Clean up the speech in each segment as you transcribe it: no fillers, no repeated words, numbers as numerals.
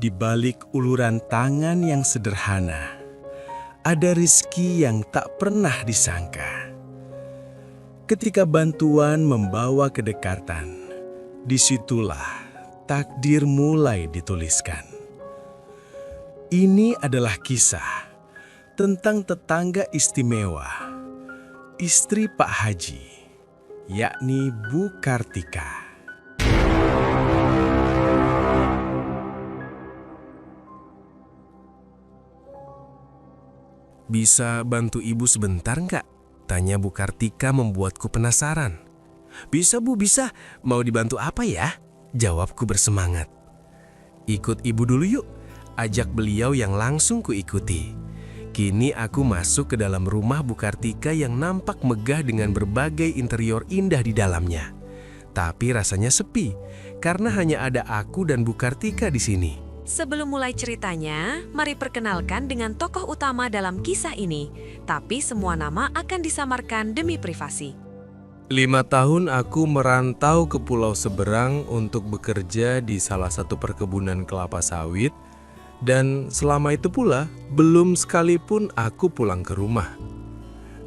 Di balik uluran tangan yang sederhana, ada rezeki yang tak pernah disangka. Ketika bantuan membawa kedekatan, disitulah takdir mulai dituliskan. Ini adalah kisah tentang tetangga istimewa, istri Pak Haji, yakni Bu Kartika. "Bisa bantu ibu sebentar nggak?" tanya Bu Kartika membuatku penasaran. "Bisa Bu, bisa. Mau dibantu apa ya?" jawabku bersemangat. "Ikut ibu dulu yuk," ajak beliau yang langsung kuikuti. Kini aku masuk ke dalam rumah Bu Kartika yang nampak megah dengan berbagai interior indah di dalamnya. Tapi rasanya sepi, karena hanya ada aku dan Bu Kartika di sini. Sebelum mulai ceritanya, mari perkenalkan dengan tokoh utama dalam kisah ini. Tapi semua nama akan disamarkan demi privasi. 5 tahun aku merantau ke Pulau Seberang untuk bekerja di salah satu perkebunan kelapa sawit. Dan selama itu pula, belum sekalipun aku pulang ke rumah.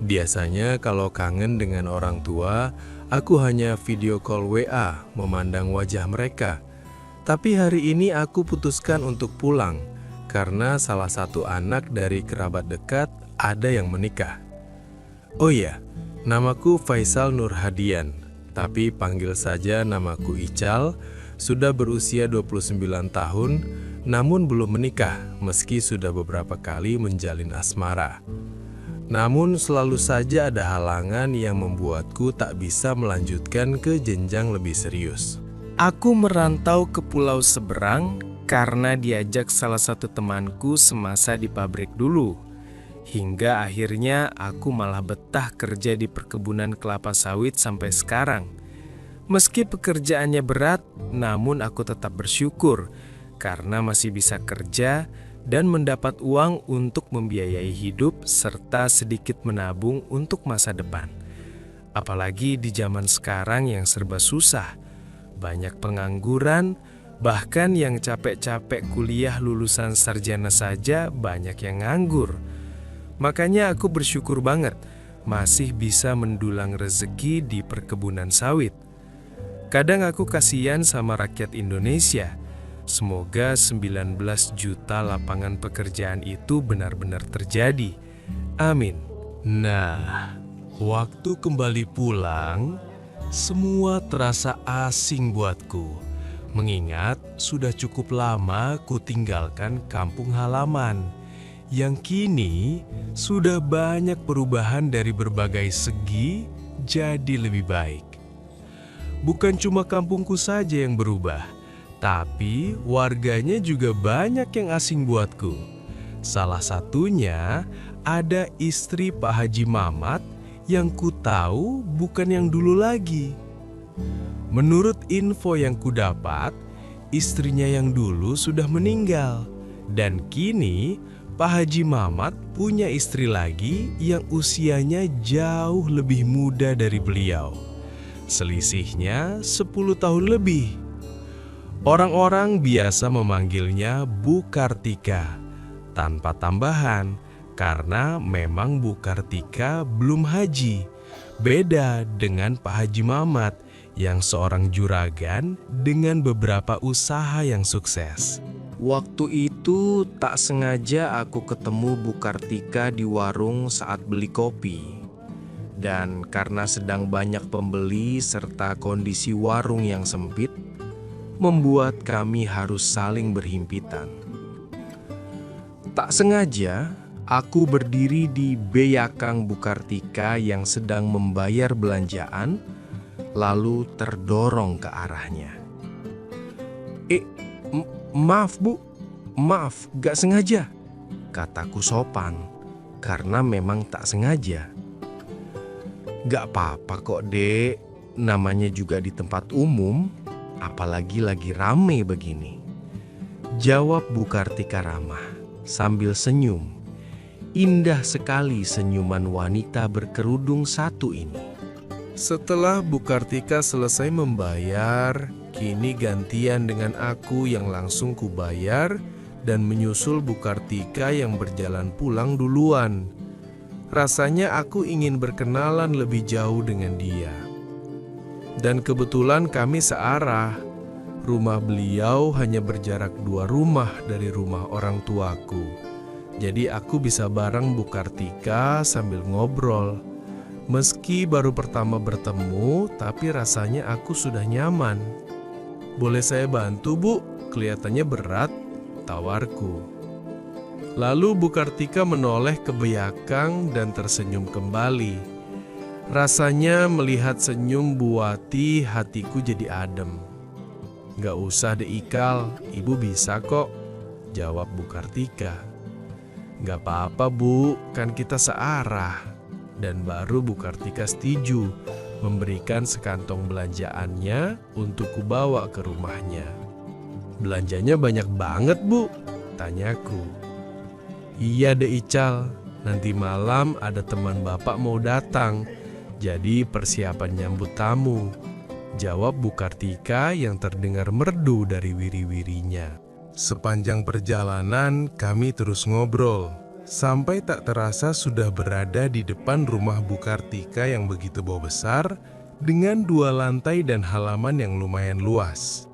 Biasanya kalau kangen dengan orang tua, aku hanya video call WA memandang wajah mereka. Tapi hari ini aku putuskan untuk pulang, karena salah satu anak dari kerabat dekat ada yang menikah. Oh iya, namaku Faisal Nur Hadian, tapi panggil saja namaku Ical, sudah berusia 29 tahun, namun belum menikah meski sudah beberapa kali menjalin asmara. Namun selalu saja ada halangan yang membuatku tak bisa melanjutkan ke jenjang lebih serius. Aku merantau ke Pulau Seberang karena diajak salah satu temanku semasa di pabrik dulu. Hingga akhirnya aku malah betah kerja di perkebunan kelapa sawit sampai sekarang. Meski pekerjaannya berat, namun aku tetap bersyukur karena masih bisa kerja dan mendapat uang untuk membiayai hidup serta sedikit menabung untuk masa depan. Apalagi di zaman sekarang yang serba susah. Banyak pengangguran, bahkan yang capek-capek kuliah lulusan sarjana saja banyak yang nganggur. Makanya aku bersyukur banget masih bisa mendulang rezeki di perkebunan sawit. Kadang aku kasihan sama rakyat Indonesia. Semoga 19 juta lapangan pekerjaan itu benar-benar terjadi. Amin. Nah, waktu kembali pulang, semua terasa asing buatku, mengingat sudah cukup lama ku tinggalkan kampung halaman, yang kini sudah banyak perubahan dari berbagai segi jadi lebih baik. Bukan cuma kampungku saja yang berubah, tapi warganya juga banyak yang asing buatku. Salah satunya ada istri Pak Haji Mamat yang ku tahu bukan yang dulu lagi. Menurut info yang ku dapat, istrinya yang dulu sudah meninggal. Dan kini Pak Haji Mamat punya istri lagi yang usianya jauh lebih muda dari beliau. Selisihnya 10 tahun lebih. Orang-orang biasa memanggilnya Bu Kartika, tanpa tambahan, karena memang Bu Kartika belum haji. Beda dengan Pak Haji Mamat yang seorang juragan dengan beberapa usaha yang sukses. Waktu itu tak sengaja aku ketemu Bu Kartika di warung saat beli kopi. Dan karena sedang banyak pembeli serta kondisi warung yang sempit, membuat kami harus saling berhimpitan. Tak sengaja, aku berdiri di beyakang Bu Kartika yang sedang membayar belanjaan, lalu terdorong ke arahnya. Maaf Bu, maaf, gak sengaja," kataku sopan, karena memang tak sengaja. "Gak apa-apa kok Dek, namanya juga di tempat umum, apalagi lagi rame begini," jawab Bu Kartika ramah, sambil senyum. Indah sekali senyuman wanita berkerudung satu ini. Setelah Bu Kartika selesai membayar, Kini gantian dengan aku yang langsung kubayar dan menyusul Bu Kartika yang berjalan pulang duluan. Rasanya aku ingin berkenalan lebih jauh dengan dia. Dan kebetulan kami searah. Rumah beliau hanya berjarak 2 rumah dari rumah orang tuaku. Jadi aku bisa bareng Bu Kartika sambil ngobrol. Meski baru pertama bertemu, tapi rasanya aku sudah nyaman. "Boleh saya bantu, Bu? Kelihatannya berat," tawarku. Lalu Bu Kartika menoleh ke belakang dan tersenyum kembali. Rasanya melihat senyum Bu Wati, hatiku jadi adem. "Gak usah deh Ikal, Ibu bisa kok," jawab Bu Kartika. "Gak apa-apa Bu, kan kita searah." Dan baru Bu Kartika setuju memberikan sekantong belanjaannya untuk kubawa ke rumahnya. "Belanjanya banyak banget Bu?" tanyaku. "Iya deh Ical, nanti malam ada teman Bapak mau datang, jadi persiapan nyambut tamu," jawab Bu Kartika yang terdengar merdu dari wiri-wirinya. Sepanjang perjalanan kami terus ngobrol, sampai tak terasa sudah berada di depan rumah Bu Kartika yang begitu besar dengan 2 lantai dan halaman yang lumayan luas.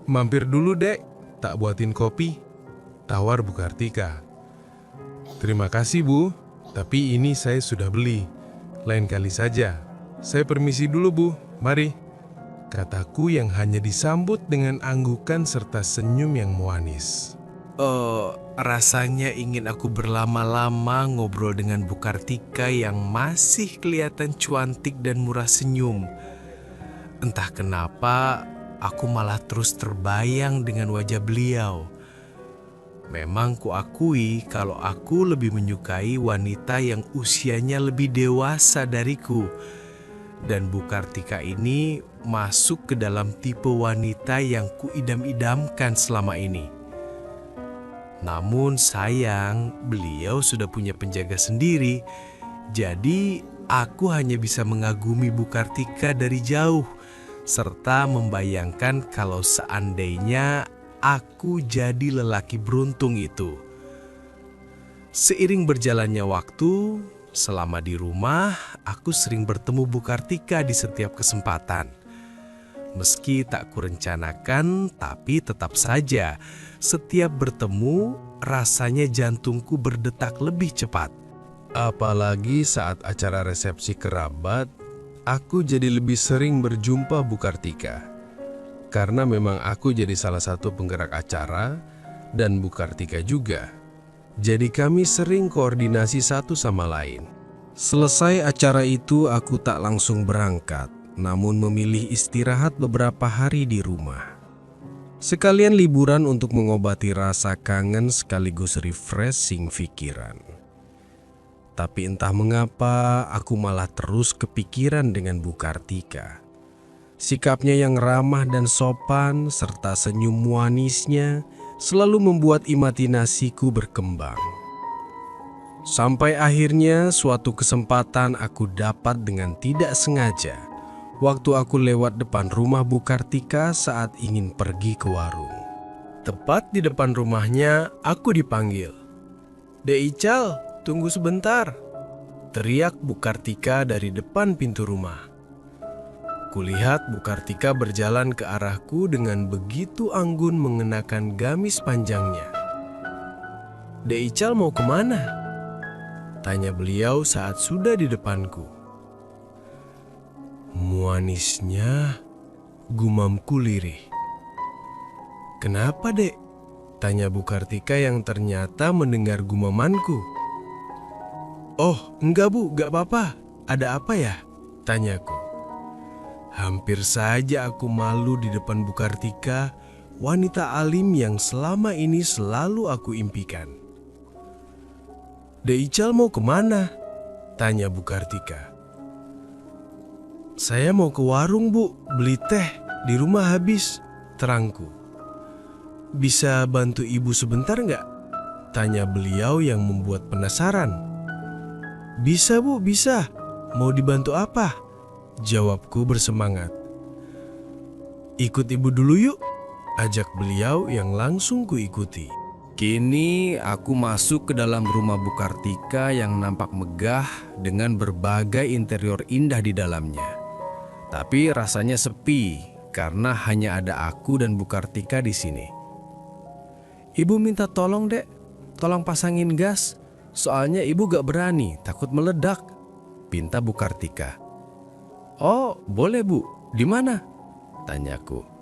"Mampir dulu dek, tak buatin kopi," tawar Bu Kartika. "Terima kasih Bu, tapi ini saya sudah beli. Lain kali saja. Saya permisi dulu Bu, mari," kataku yang hanya disambut dengan anggukan serta senyum yang manis. Rasanya ingin aku berlama-lama ngobrol dengan Bu Kartika yang masih kelihatan cantik dan murah senyum. Entah kenapa, aku malah terus terbayang dengan wajah beliau. Memang kuakui kalau aku lebih menyukai wanita yang usianya lebih dewasa dariku. Dan Bu Kartika ini masuk ke dalam tipe wanita yang kuidam-idamkan selama ini. Namun sayang, beliau sudah punya penjaga sendiri. Jadi aku hanya bisa mengagumi Bu Kartika dari jauh, serta membayangkan kalau seandainya aku jadi lelaki beruntung itu. Seiring berjalannya waktu, selama di rumah, aku sering bertemu Bu Kartika di setiap kesempatan. Meski tak kurencanakan, tapi tetap saja setiap bertemu rasanya jantungku berdetak lebih cepat. Apalagi saat acara resepsi kerabat, aku jadi lebih sering berjumpa Bu Kartika. Karena memang aku jadi salah satu penggerak acara dan Bu Kartika juga. Jadi kami sering koordinasi satu sama lain. Selesai acara itu aku tak langsung berangkat, namun memilih istirahat beberapa hari di rumah. Sekalian liburan untuk mengobati rasa kangen sekaligus refreshing pikiran. Tapi entah mengapa aku malah terus kepikiran dengan Bu Kartika. Sikapnya yang ramah dan sopan serta senyum manisnya selalu membuat imajinasiku berkembang. Sampai akhirnya suatu kesempatan aku dapat dengan tidak sengaja waktu aku lewat depan rumah Bu Kartika saat ingin pergi ke warung. Tepat di depan rumahnya, aku dipanggil. "Dek Ical, tunggu sebentar," teriak Bu Kartika dari depan pintu rumah. Kulihat Bu Kartika berjalan ke arahku dengan begitu anggun mengenakan gamis panjangnya. "Dek Ical mau kemana?" tanya beliau saat sudah di depanku. Manisnya, gumamku lirih. "Kenapa dek?" tanya Bu Kartika yang ternyata mendengar gumamanku. "Oh enggak Bu, gak apa-apa. Ada apa ya?" tanyaku. Hampir saja aku malu di depan Bu Kartika, wanita alim yang selama ini selalu aku impikan. "Dek Ical mau kemana?" tanya Bu Kartika. "Saya mau ke warung Bu, beli teh, di rumah habis," terangku. "Bisa bantu ibu sebentar nggak?" tanya beliau yang membuat penasaran. "Bisa Bu, bisa. Mau dibantu apa?" jawabku bersemangat. Ikut ibu dulu yuk, ajak beliau yang langsung kuikuti. Kini aku masuk ke dalam rumah Bu Kartika yang nampak megah dengan berbagai interior indah di dalamnya. Tapi rasanya sepi karena hanya ada aku dan Bu Kartika di sini. Ibu minta tolong dek, tolong pasangin gas. Soalnya ibu gak berani, takut meledak, pinta Bu Kartika. Oh boleh bu, di mana? Tanyaku.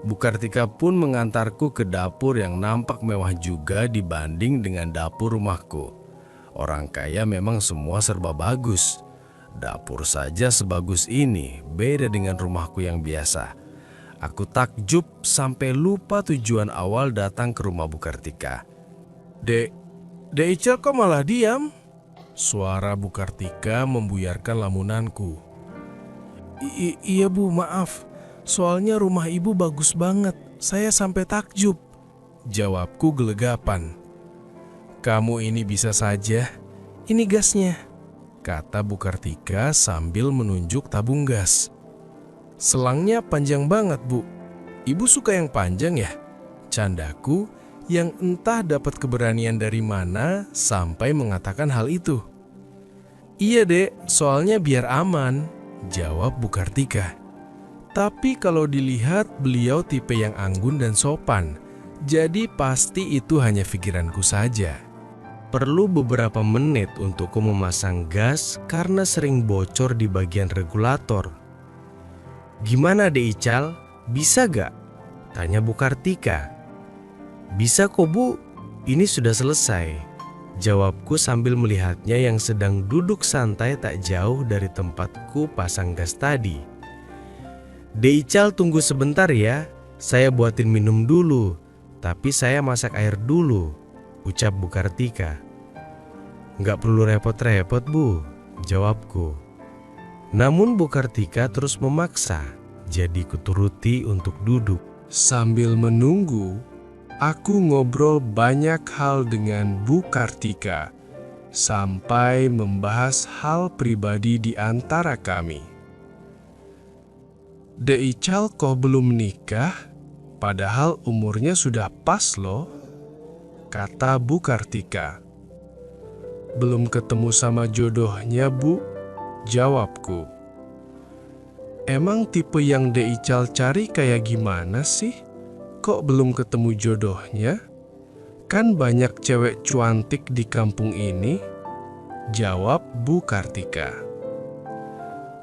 Bu Kartika pun mengantarku ke dapur yang nampak mewah juga dibanding dengan dapur rumahku. Orang kaya memang semua serba bagus. Dapur saja sebagus ini, beda dengan rumahku yang biasa. Aku takjub sampai lupa tujuan awal datang ke rumah Bu Kartika. Dek Icel kok malah diam? Suara Bu Kartika membuyarkan lamunanku. Iya bu, maaf. Soalnya rumah ibu bagus banget, saya sampai takjub. Jawabku gelegapan. Kamu ini bisa saja, ini gasnya, kata Bu Kartika sambil menunjuk tabung gas. Selangnya panjang banget bu, ibu suka yang panjang ya? Candaku yang entah dapat keberanian dari mana sampai mengatakan hal itu. Iya dek, soalnya biar aman, jawab Bu Kartika. Tapi kalau dilihat beliau tipe yang anggun dan sopan, jadi pasti itu hanya pikiranku saja. Perlu beberapa menit untukku memasang gas karena sering bocor di bagian regulator. Gimana Dek Ical? Bisa gak? Tanya Bu Kartika. Bisa kok bu, ini sudah selesai. Jawabku sambil melihatnya yang sedang duduk santai tak jauh dari tempatku pasang gas tadi. Dek Ical tunggu sebentar ya, saya buatin minum dulu, tapi saya masak air dulu, ucap Bu Kartika. Nggak perlu repot-repot bu, jawabku. Namun Bu Kartika terus memaksa, jadi kuturuti untuk duduk. Sambil menunggu, aku ngobrol banyak hal dengan Bu Kartika, sampai membahas hal pribadi di antara kami. Dek Ical kok belum nikah? Padahal umurnya sudah pas loh, kata Bu Kartika. Belum ketemu sama jodohnya bu, jawabku. Emang tipe yang Dek Ical cari kayak gimana sih? Kok belum ketemu jodohnya? Kan banyak cewek cuantik di kampung ini, jawab Bu Kartika.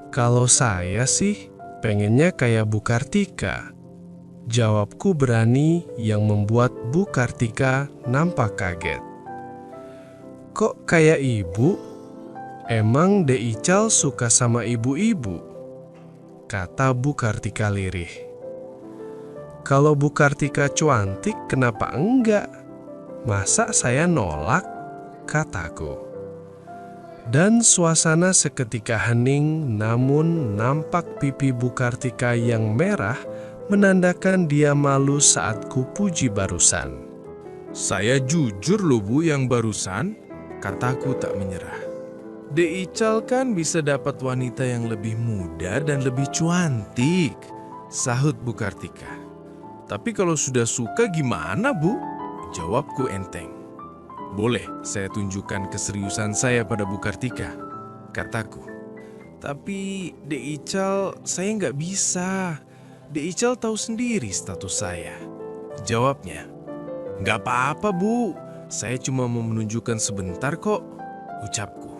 Kalau saya sih pengennya kayak Bu Kartika, jawabku berani yang membuat Bu Kartika nampak kaget. Kok kayak ibu? Emang Dek Ical suka sama ibu-ibu? Kata Bu Kartika lirih. Kalau Bu Kartika cuantik kenapa enggak? Masa saya nolak? Kataku. Dan suasana seketika hening, namun nampak pipi Bu Kartika yang merah menandakan dia malu saat kupuji barusan. Saya jujur loh bu yang barusan, kataku tak menyerah. Dek Ical kan bisa dapat wanita yang lebih muda dan lebih cuantik, sahut Bu Kartika. Tapi kalau sudah suka gimana bu? Jawabku enteng. Boleh saya tunjukkan keseriusan saya pada Bu Kartika, kataku. Tapi Dek Ical saya nggak bisa. Dek Ical tahu sendiri status saya, jawabnya. Nggak apa-apa bu, saya cuma mau menunjukkan sebentar kok, ucapku.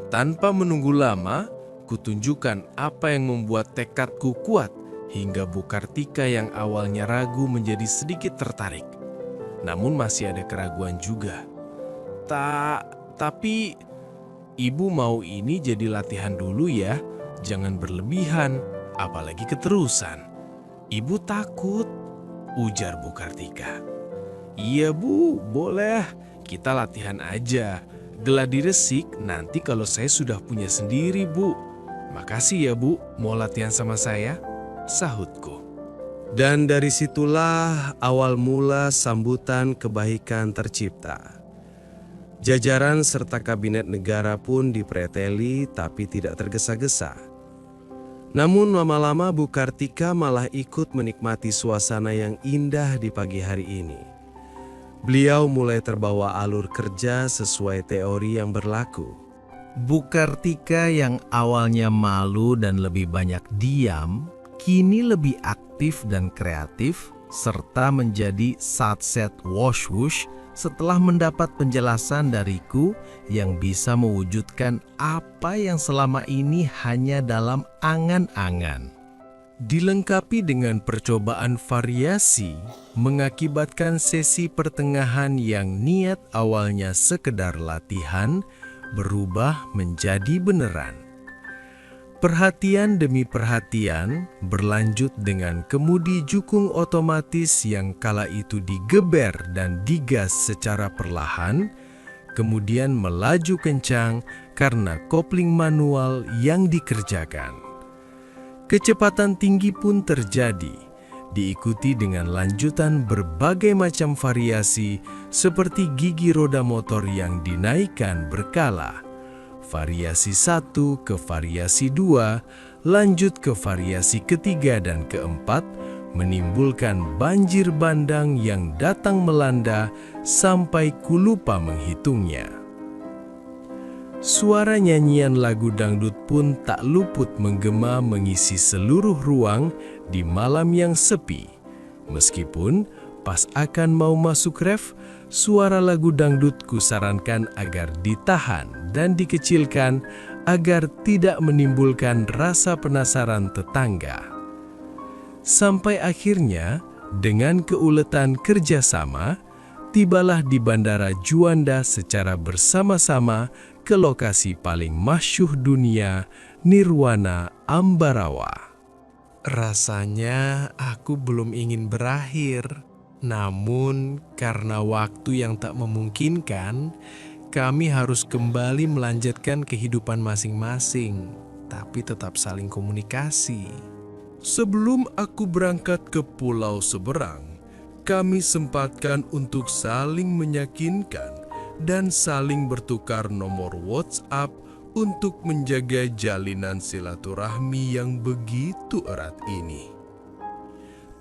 Tanpa menunggu lama, kutunjukkan apa yang membuat tekadku kuat hingga Bu Kartika yang awalnya ragu menjadi sedikit tertarik. Namun masih ada keraguan juga. Tapi ibu mau ini jadi latihan dulu ya, jangan berlebihan, apalagi keterusan. Ibu takut, ujar Bu Kartika. Iya bu, boleh, kita latihan aja. Gladi resik nanti kalau saya sudah punya sendiri bu. Makasih ya bu, mau latihan sama saya, sahutku. Dan dari situlah awal mula sambutan kebaikan tercipta. Jajaran serta kabinet negara pun dipreteli tapi tidak tergesa-gesa. Namun lama-lama Bu Kartika malah ikut menikmati suasana yang indah di pagi hari ini. Beliau mulai terbawa alur kerja sesuai teori yang berlaku. Bu Kartika yang awalnya malu dan lebih banyak diam, kini lebih aktif dan kreatif, serta menjadi satset wash-wush setelah mendapat penjelasan dariku yang bisa mewujudkan apa yang selama ini hanya dalam angan-angan. Dilengkapi dengan percobaan variasi, mengakibatkan sesi pertengahan yang niat awalnya sekedar latihan, berubah menjadi beneran. Perhatian demi perhatian berlanjut dengan kemudi jukung otomatis yang kala itu digeber dan digas secara perlahan, kemudian melaju kencang karena kopling manual yang dikerjakan. Kecepatan tinggi pun terjadi, diikuti dengan lanjutan berbagai macam variasi seperti gigi roda motor yang dinaikkan berkala. Variasi 1 ke variasi 2, lanjut ke variasi ketiga dan keempat, menimbulkan banjir bandang yang datang melanda sampai kulupa menghitungnya. Suara nyanyian lagu dangdut pun tak luput menggema mengisi seluruh ruang di malam yang sepi. Meskipun pas akan mau masuk ref, suara lagu dangdut kusarankan agar ditahan dan dikecilkan agar tidak menimbulkan rasa penasaran tetangga. Sampai akhirnya, dengan keuletan kerjasama, tibalah di Bandara Juanda secara bersama-sama ke lokasi paling masyhur dunia, Nirwana Ambarawa. Rasanya aku belum ingin berakhir. Namun, karena waktu yang tak memungkinkan, kami harus kembali melanjutkan kehidupan masing-masing, tapi tetap saling komunikasi. Sebelum aku berangkat ke Pulau Seberang, kami sempatkan untuk saling meyakinkan dan saling bertukar nomor WhatsApp untuk menjaga jalinan silaturahmi yang begitu erat ini.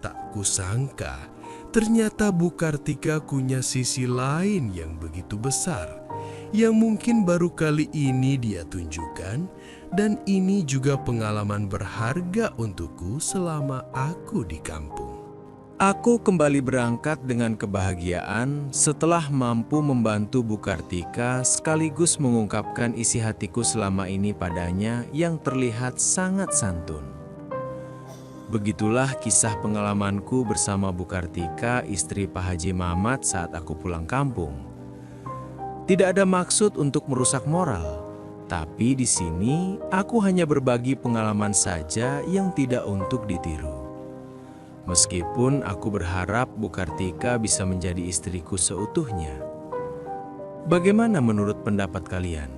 Tak kusangka, ternyata Bu Kartika punya sisi lain yang begitu besar, yang mungkin baru kali ini dia tunjukkan, dan ini juga pengalaman berharga untukku selama aku di kampung. Aku kembali berangkat dengan kebahagiaan setelah mampu membantu Bu Kartika sekaligus mengungkapkan isi hatiku selama ini padanya yang terlihat sangat santun. Begitulah kisah pengalamanku bersama Bu Kartika, istri Pak Haji Mamat saat aku pulang kampung. Tidak ada maksud untuk merusak moral, tapi di sini aku hanya berbagi pengalaman saja yang tidak untuk ditiru. Meskipun aku berharap Bu Kartika bisa menjadi istriku seutuhnya. Bagaimana menurut pendapat kalian?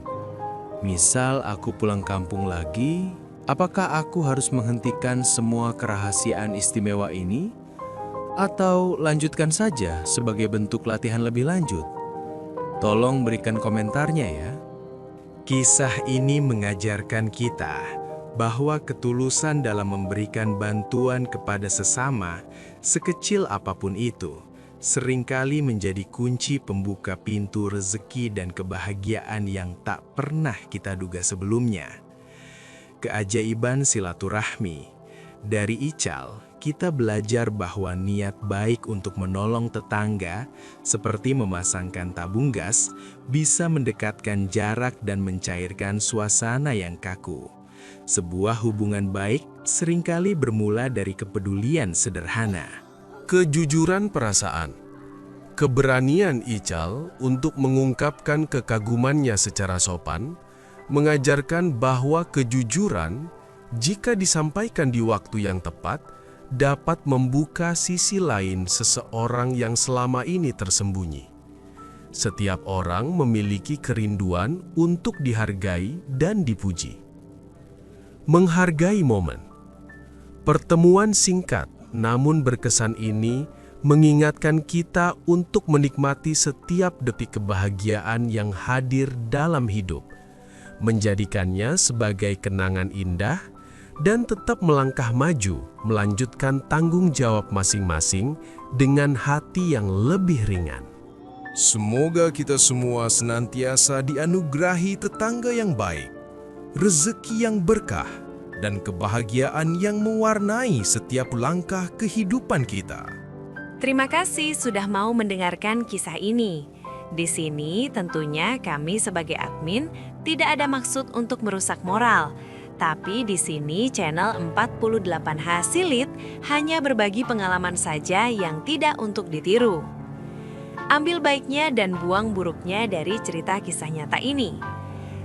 Misal aku pulang kampung lagi, apakah aku harus menghentikan semua kerahasiaan istimewa ini? Atau lanjutkan saja sebagai bentuk latihan lebih lanjut? Tolong berikan komentarnya ya. Kisah ini mengajarkan kita bahwa ketulusan dalam memberikan bantuan kepada sesama, sekecil apapun itu, seringkali menjadi kunci pembuka pintu rezeki dan kebahagiaan yang tak pernah kita duga sebelumnya. Keajaiban silaturahmi. Dari Ical, kita belajar bahwa niat baik untuk menolong tetangga, seperti memasangkan tabung gas, bisa mendekatkan jarak dan mencairkan suasana yang kaku. Sebuah hubungan baik seringkali bermula dari kepedulian sederhana. Kejujuran perasaan. Keberanian Ical untuk mengungkapkan kekagumannya secara sopan, mengajarkan bahwa kejujuran, jika disampaikan di waktu yang tepat, dapat membuka sisi lain seseorang yang selama ini tersembunyi. Setiap orang memiliki kerinduan untuk dihargai dan dipuji. Menghargai momen. Pertemuan singkat namun berkesan ini mengingatkan kita untuk menikmati setiap detik kebahagiaan yang hadir dalam hidup, menjadikannya sebagai kenangan indah dan tetap melangkah maju, melanjutkan tanggung jawab masing-masing dengan hati yang lebih ringan. Semoga kita semua senantiasa dianugerahi tetangga yang baik, rezeki yang berkah, dan kebahagiaan yang mewarnai setiap langkah kehidupan kita. Terima kasih sudah mau mendengarkan kisah ini. Di sini tentunya kami sebagai admin tidak ada maksud untuk merusak moral. Tapi di sini channel 48H Silit hanya berbagi pengalaman saja yang tidak untuk ditiru. Ambil baiknya dan buang buruknya dari cerita kisah nyata ini.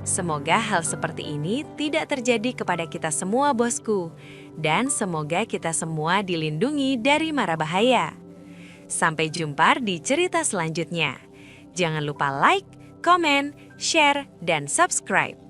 Semoga hal seperti ini tidak terjadi kepada kita semua, bosku. Dan semoga kita semua dilindungi dari mara bahaya. Sampai jumpa di cerita selanjutnya. Jangan lupa like, komen, share, dan subscribe.